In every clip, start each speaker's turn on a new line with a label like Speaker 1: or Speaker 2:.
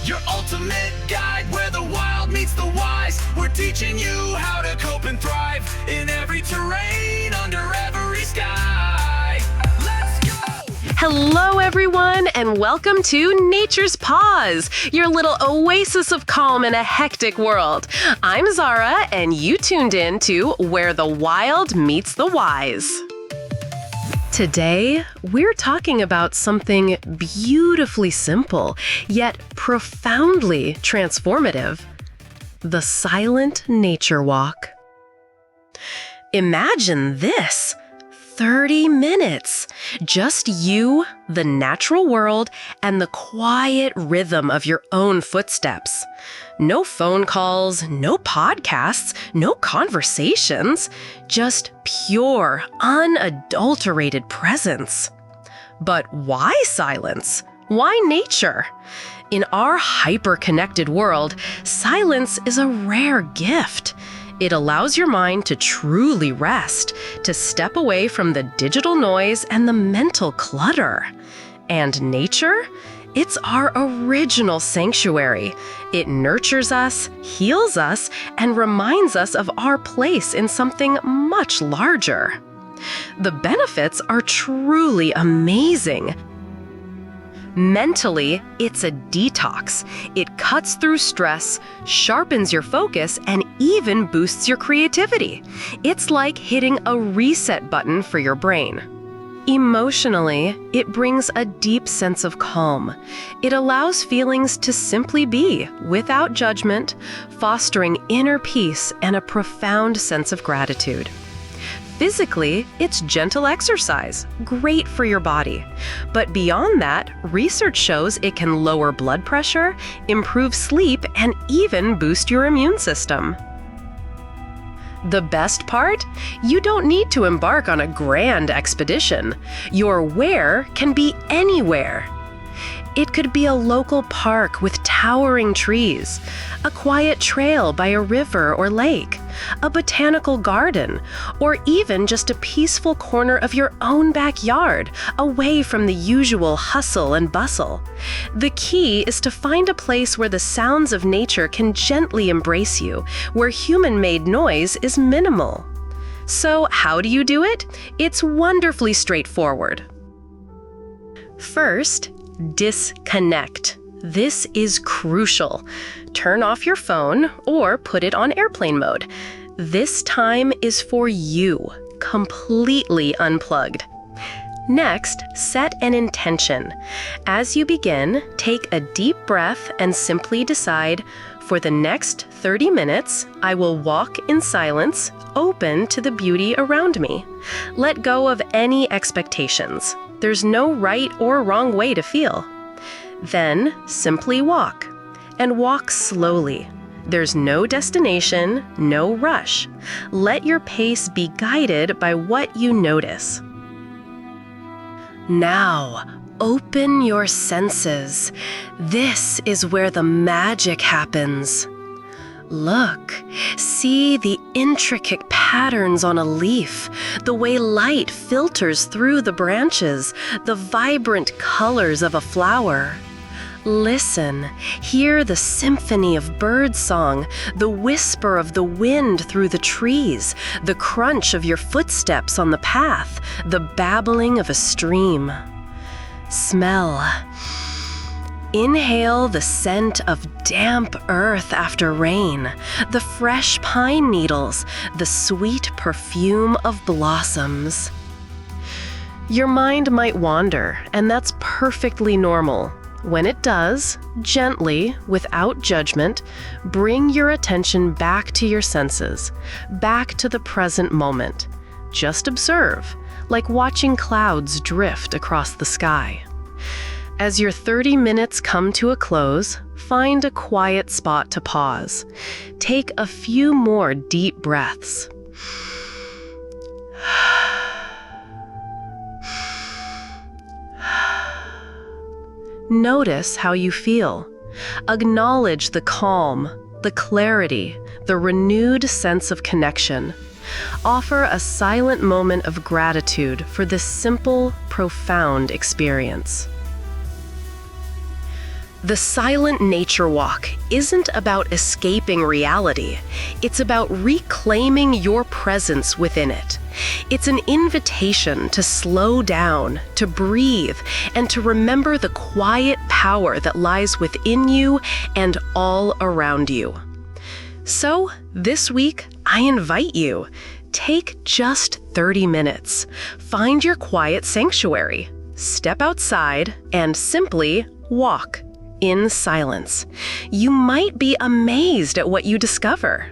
Speaker 1: Your ultimate guide where the wild meets the wise. We're teaching you how to cope and thrive in every terrain, under every sky. Let's go!
Speaker 2: Hello, everyone, and welcome to Nature's Pause, your little oasis of calm in a hectic world. I'm Zara, and you tuned in to Where the Wild Meets the Wise. Today, we're talking about something beautifully simple, yet profoundly transformative: the silent nature walk. Imagine this: 30 minutes, just you, the natural world, and the quiet rhythm of your own footsteps. No phone calls, no podcasts, no conversations, just pure, unadulterated presence. But why silence? Why nature? In our hyper-connected world, silence is a rare gift. It allows your mind to truly rest, to step away from the digital noise and the mental clutter. And nature? It's our original sanctuary. It nurtures us, heals us, and reminds us of our place in something much larger. The benefits are truly amazing. Mentally, it's a detox. It cuts through stress, sharpens your focus, and even boosts your creativity. It's like hitting a reset button for your brain. Emotionally, it brings a deep sense of calm. It allows feelings to simply be, without judgment, fostering inner peace and a profound sense of gratitude. Physically, it's gentle exercise, great for your body. But beyond that, research shows it can lower blood pressure, improve sleep, and even boost your immune system. The best part? You don't need to embark on a grand expedition. Your where can be anywhere. It could be a local park with towering trees, a quiet trail by a river or lake, a botanical garden, or even just a peaceful corner of your own backyard, away from the usual hustle and bustle. The key is to find a place where the sounds of nature can gently embrace you, where human-made noise is minimal. So how do you do it? It's wonderfully straightforward. First, disconnect. This is crucial. Turn off your phone or put it on airplane mode. This time is for you, completely unplugged. Next, set an intention. As you begin, take a deep breath and simply decide, for the next 30 minutes, I will walk in silence, open to the beauty around me. Let go of any expectations. There's no right or wrong way to feel. Then, simply walk. And walk slowly. There's no destination, no rush. Let your pace be guided by what you notice. Now, open your senses. This is where the magic happens. Look, see the intricate patterns on a leaf, the way light filters through the branches, the vibrant colors of a flower. Listen, hear the symphony of birdsong, the whisper of the wind through the trees, the crunch of your footsteps on the path, the babbling of a stream. Smell. Inhale the scent of damp earth after rain, the fresh pine needles, the sweet perfume of blossoms. Your mind might wander, and that's perfectly normal. When it does, gently, without judgment, bring your attention back to your senses, back to the present moment. Just observe, like watching clouds drift across the sky. As your 30 minutes come to a close, find a quiet spot to pause. Take a few more deep breaths. Notice how you feel. Acknowledge the calm, the clarity, the renewed sense of connection. Offer a silent moment of gratitude for this simple, profound experience. The silent nature walk isn't about escaping reality. It's about reclaiming your presence within it. It's an invitation to slow down, to breathe, and to remember the quiet power that lies within you and all around you. So, this week, I invite you, take just 30 minutes. Find your quiet sanctuary. Step outside and simply walk in silence. You might be amazed at what you discover.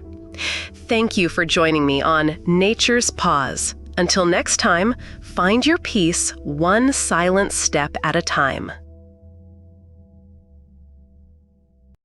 Speaker 2: Thank you for joining me on Nature's Pause. Until next time, find your peace one silent step at a time.